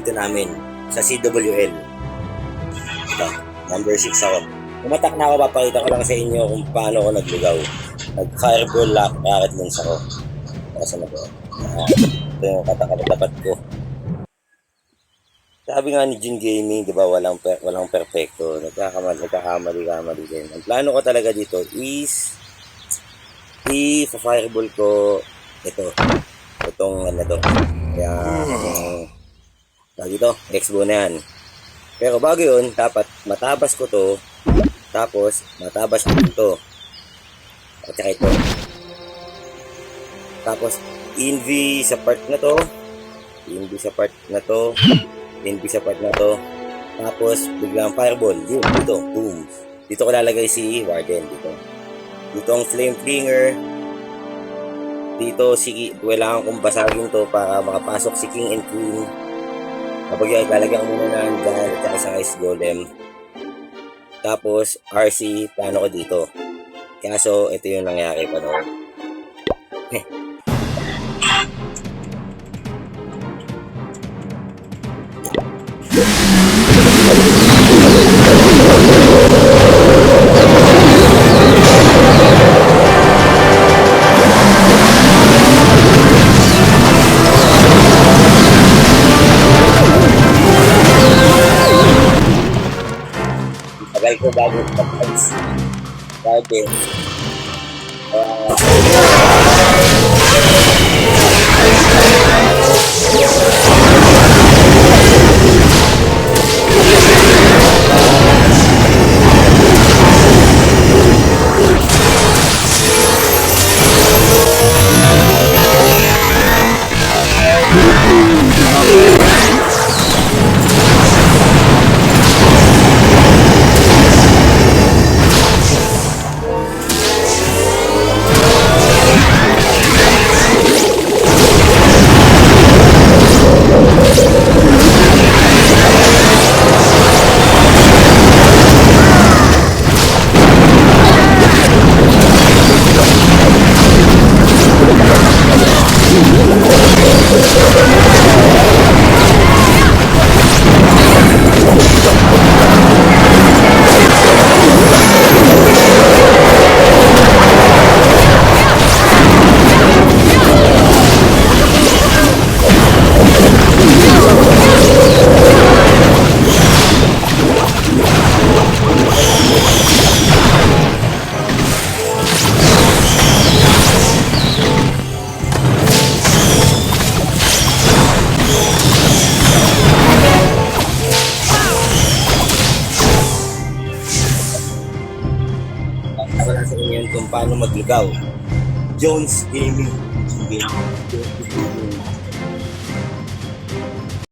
dito namin sa CWL. Ito, number 6 ako. Kumatak na ako, papakita ko lang sa inyo kung paano ako naglugaw. Nag-fireball rocket launch ako. Kasi na po. Ito yung katakatapat ko. Sabi nga ni Jun Gaming, di ba, walang perfecto. Nagkakamali din. Ang plano ko talaga dito is i-fireball ko itong ano to. Kaya, lagi to, X-bow na yan. Pero bago yun, dapat matabas ko to, tapos matabas ko ito. At saka ito. Tapos, inv sa part na to, inv sa part na to, tapos biglang fireball, yun, dito, boom. Dito ko lalagay si Warden, dito ang flame flinger, dito kailangan kong basagin to para makapasok si King and Queen. Kapag yan, lalagyan ko muna ng gun at saka isang ice golem. Tapos RC, plano ko dito. Kaso ito yung nangyari pa noon. Tagal ko bago mag-ice. Garden. Wala sa inyo kung paano maglugaw. Jones Gaming.